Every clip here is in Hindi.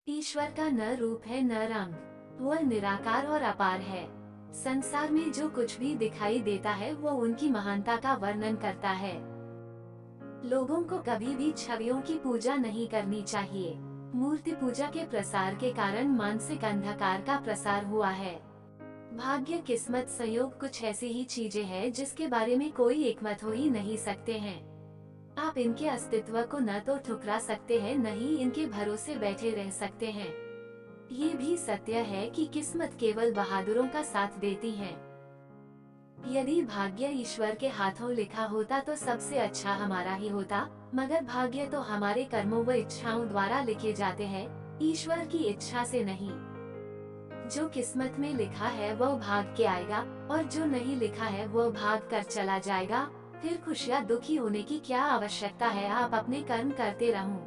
ईश्वर का न रूप है न रंग, वह निराकार और अपार है। संसार में जो कुछ भी दिखाई देता है वो उनकी महानता का वर्णन करता है। लोगों को कभी भी छवियों की पूजा नहीं करनी चाहिए। मूर्ति पूजा के प्रसार के कारण मानसिक अंधकार का प्रसार हुआ है। भाग्य, किस्मत, संयोग कुछ ऐसी ही चीजें हैं जिसके बारे में कोई एकमत हो ही नहीं सकते हैं। आप इनके अस्तित्व को न तो ठुकरा सकते हैं न ही इनके भरोसे बैठे रह सकते हैं। ये भी सत्य है कि किस्मत केवल बहादुरों का साथ देती है। यदि भाग्य ईश्वर के हाथों लिखा होता तो सबसे अच्छा हमारा ही होता, मगर भाग्य तो हमारे कर्मों व इच्छाओं द्वारा लिखे जाते हैं, ईश्वर की इच्छा से नहीं। जो किस्मत में लिखा है वह भाग के आएगा और जो नहीं लिखा है वह भाग कर चला जाएगा। फिर खुश या दुखी होने की क्या आवश्यकता है, आप अपने कर्म करते रहो।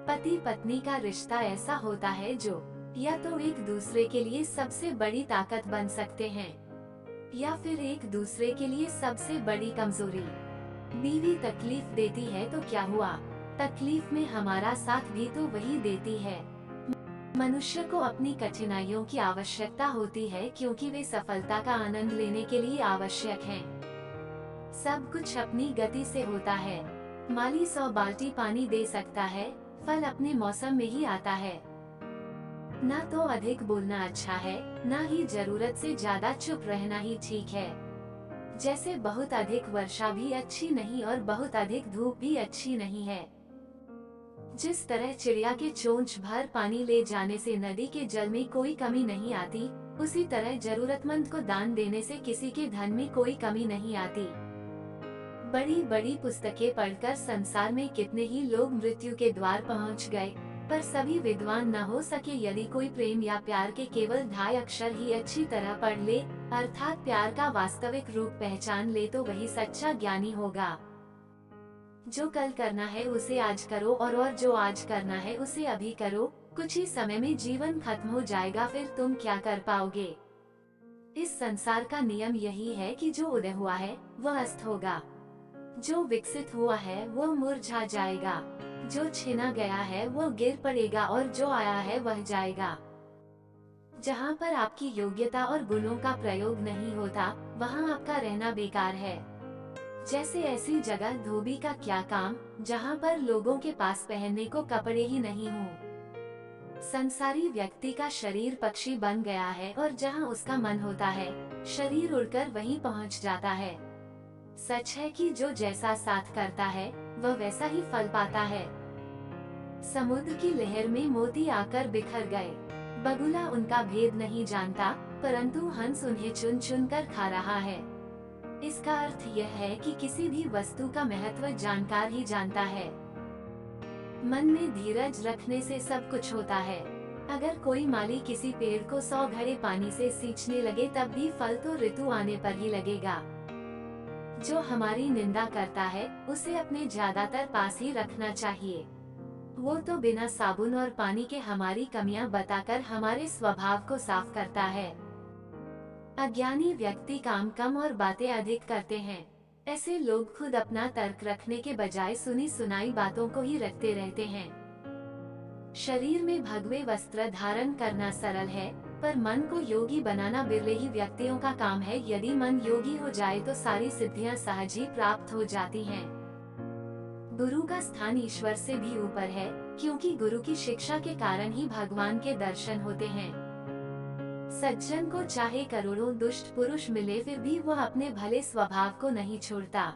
पति पत्नी का रिश्ता ऐसा होता है जो या तो एक दूसरे के लिए सबसे बड़ी ताकत बन सकते हैं या फिर एक दूसरे के लिए सबसे बड़ी कमजोरी। बीवी तकलीफ देती है तो क्या हुआ, तकलीफ में हमारा साथ भी तो वही देती है। मनुष्य को अपनी कठिनाइयों की आवश्यकता होती है क्योंकि वे सफलता का आनंद लेने के लिए आवश्यक हैं। सब कुछ अपनी गति से होता है। माली 100 बाल्टी पानी दे सकता है, फल अपने मौसम में ही आता है। ना तो अधिक बोलना अच्छा है, ना ही जरूरत से ज्यादा चुप रहना ही ठीक है। जैसे बहुत अधिक वर्षा भी अच्छी नहीं और बहुत अधिक धूप भी अच्छी नहीं है। जिस तरह चिड़िया के चोंच भर पानी ले जाने से नदी के जल में कोई कमी नहीं आती, उसी तरह जरूरतमंद को दान देने से किसी के धन में कोई कमी नहीं आती। बड़ी बड़ी पुस्तकें पढ़कर संसार में कितने ही लोग मृत्यु के द्वार पहुंच गए, पर सभी विद्वान न हो सके। यदि कोई प्रेम या प्यार के केवल 2 अक्षर ही अच्छी तरह पढ़ ले, अर्थात प्यार का वास्तविक रूप पहचान ले, तो वही सच्चा ज्ञानी होगा। जो कल करना है उसे आज करो और जो आज करना है उसे अभी करो। कुछ ही समय में जीवन खत्म हो जाएगा, फिर तुम क्या कर पाओगे। इस संसार का नियम यही है कि जो उदय हुआ है वह अस्त होगा, जो विकसित हुआ है वो मुरझा जाएगा, जो छीना गया है वो गिर पड़ेगा और जो आया है वह जाएगा। जहाँ पर आपकी योग्यता और गुणों का प्रयोग नहीं होता, वहाँ आपका रहना बेकार है। जैसे ऐसी जगह धोबी का क्या काम, जहाँ पर लोगों के पास पहनने को कपड़े ही नहीं हो। संसारी व्यक्ति का शरीर पक्षी बन गया है और जहाँ उसका मन होता है, शरीर उड़कर वहीं पहुँच जाता है। सच है कि जो जैसा साथ करता है वह वैसा ही फल पाता है। समुद्र की लहर में मोती आकर बिखर गए, बगुला उनका भेद नहीं जानता, परंतु हंस उन्हें चुन चुन कर खा रहा है। इसका अर्थ यह है कि किसी भी वस्तु का महत्व जानकार ही जानता है। मन में धीरज रखने से सब कुछ होता है। अगर कोई माली किसी पेड़ को 100 घड़े पानी से सींचने लगे तब भी फल तो ऋतु आने पर ही लगेगा। जो हमारी निंदा करता है उसे अपने ज्यादातर पास ही रखना चाहिए। वो तो बिना साबुन और पानी के हमारी कमियां बताकर हमारे स्वभाव को साफ करता है। अज्ञानी व्यक्ति काम कम और बातें अधिक करते हैं। ऐसे लोग खुद अपना तर्क रखने के बजाय सुनी सुनाई बातों को ही रखते रहते हैं। शरीर में भगवे वस्त्र धारण करना सरल है, पर मन को योगी बनाना बिरले ही व्यक्तियों का काम है। यदि मन योगी हो जाए तो सारी सिद्धियां सहज ही प्राप्त हो जाती हैं। गुरु का स्थान ईश्वर से भी ऊपर है, क्योंकि गुरु की शिक्षा के कारण ही भगवान के दर्शन होते हैं। सज्जन को चाहे करोड़ों दुष्ट पुरुष मिले, फिर भी वह अपने भले स्वभाव को नहीं छोड़ता।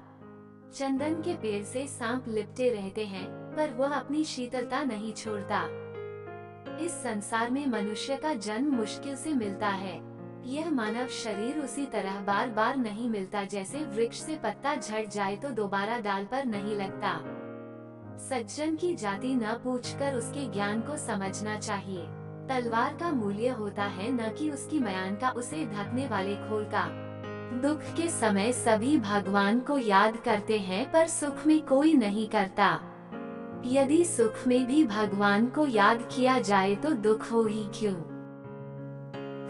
चंदन के पेड़ से सांप लिपटे रहते हैं, पर वह अपनी शीतलता नहीं छोड़ता। इस संसार में मनुष्य का जन्म मुश्किल से मिलता है। यह मानव शरीर उसी तरह बार बार नहीं मिलता जैसे वृक्ष से पत्ता झड़ जाए तो दोबारा डाल पर नहीं लगता। सज्जन की जाति न पूछकर उसके ज्ञान को समझना चाहिए। तलवार का मूल्य होता है न कि उसकी म्यान का, उसे ढकने वाले खोल का। दुख के समय सभी भगवान को याद करते हैं, पर सुख में कोई नहीं करता। यदि सुख में भी भगवान को याद किया जाए तो दुख हो ही क्यों।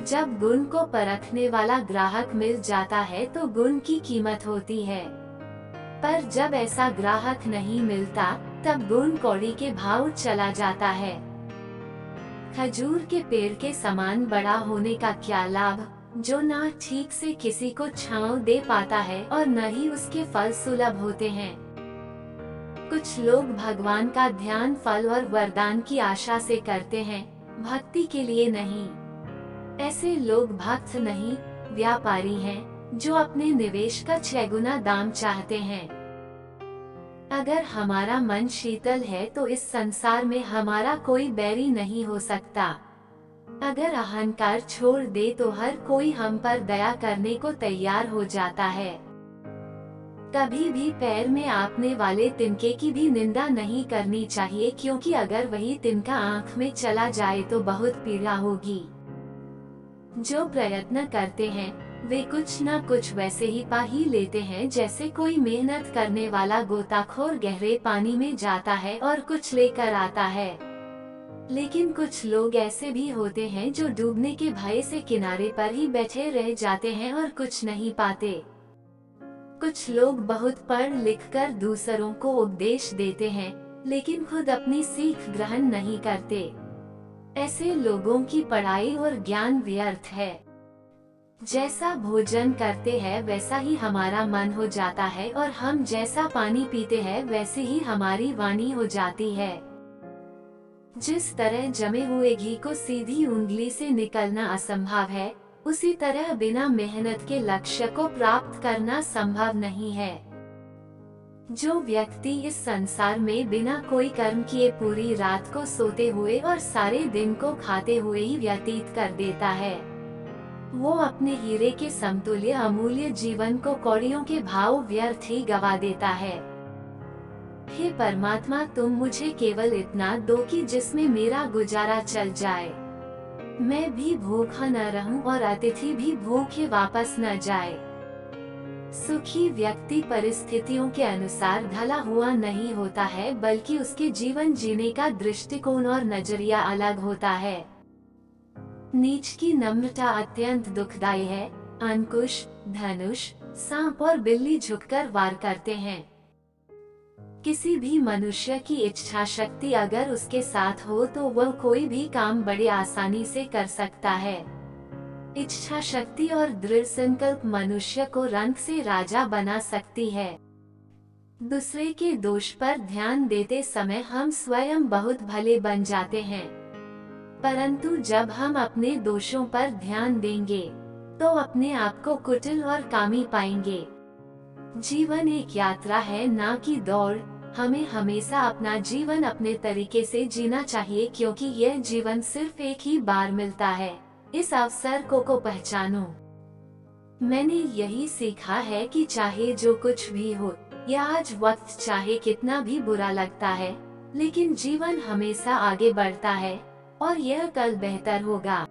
जब गुण को परखने वाला ग्राहक मिल जाता है तो गुण की कीमत होती है, पर जब ऐसा ग्राहक नहीं मिलता तब गुण कौड़ी के भाव चला जाता है। खजूर के पेड़ के समान बड़ा होने का क्या लाभ, जो ना ठीक से किसी को छांव दे पाता है और न ही उसके फल सुलभ होते हैं। कुछ लोग भगवान का ध्यान फल और वरदान की आशा से करते हैं, भक्ति के लिए नहीं। ऐसे लोग भक्त नहीं, व्यापारी हैं, जो अपने निवेश का 6 गुना दाम चाहते हैं। अगर हमारा मन शीतल है तो इस संसार में हमारा कोई बैरी नहीं हो सकता। अगर अहंकार छोड़ दे तो हर कोई हम पर दया करने को तैयार हो जाता है। कभी भी पैर में आपने वाले तिनके की भी निंदा नहीं करनी चाहिए, क्योंकि अगर वही तिनका आंख में चला जाए तो बहुत पीड़ा होगी। जो प्रयत्न करते हैं वे कुछ न कुछ वैसे ही पा ही लेते हैं, जैसे कोई मेहनत करने वाला गोताखोर गहरे पानी में जाता है और कुछ लेकर आता है। लेकिन कुछ लोग ऐसे भी होते हैं जो डूबने के भय से किनारे पर ही बैठे रह जाते हैं और कुछ नहीं पाते। कुछ लोग बहुत पढ़ लिख कर दूसरों को उपदेश देते हैं, लेकिन खुद अपनी सीख ग्रहण नहीं करते। ऐसे लोगों की पढ़ाई और ज्ञान व्यर्थ है। जैसा भोजन करते हैं वैसा ही हमारा मन हो जाता है, और हम जैसा पानी पीते हैं वैसे ही हमारी वाणी हो जाती है। जिस तरह जमे हुए घी को सीधी उंगली से निकलना असंभव है, उसी तरह बिना मेहनत के लक्ष्य को प्राप्त करना संभव नहीं है। जो व्यक्ति इस संसार में बिना कोई कर्म किए पूरी रात को सोते हुए और सारे दिन को खाते हुए ही व्यतीत कर देता है, वो अपने हीरे के समतुल्य अमूल्य जीवन को कौड़ियों के भाव व्यर्थ ही गवा देता है। हे परमात्मा, तुम मुझे केवल इतना दो कि जिसमें मेरा गुजारा चल जाए, मैं भी भूखा न रहूं और अतिथि भी भूखे वापस न जाए। सुखी व्यक्ति परिस्थितियों के अनुसार ढला हुआ नहीं होता है, बल्कि उसके जीवन जीने का दृष्टिकोण और नजरिया अलग होता है। नीच की नम्रता अत्यंत दुखदायी है। अंकुश, धनुष, सांप और बिल्ली झुककर वार करते हैं। किसी भी मनुष्य की इच्छा शक्ति अगर उसके साथ हो तो वह कोई भी काम बड़े आसानी से कर सकता है। इच्छा शक्ति और दृढ़ संकल्प मनुष्य को रंग से राजा बना सकती है। दूसरे के दोष पर ध्यान देते समय हम स्वयं बहुत भले बन जाते हैं, परंतु जब हम अपने दोषों पर ध्यान देंगे तो अपने आप को कुटिल और कामी पाएंगे। जीवन एक यात्रा है, ना कि दौड़। हमें हमेशा अपना जीवन अपने तरीके से जीना चाहिए, क्योंकि यह जीवन सिर्फ एक ही बार मिलता है। इस अवसर को पहचानो। मैंने यही सीखा है कि चाहे जो कुछ भी हो, या आज वक्त चाहे कितना भी बुरा लगता है, लेकिन जीवन हमेशा आगे बढ़ता है और यह कल बेहतर होगा।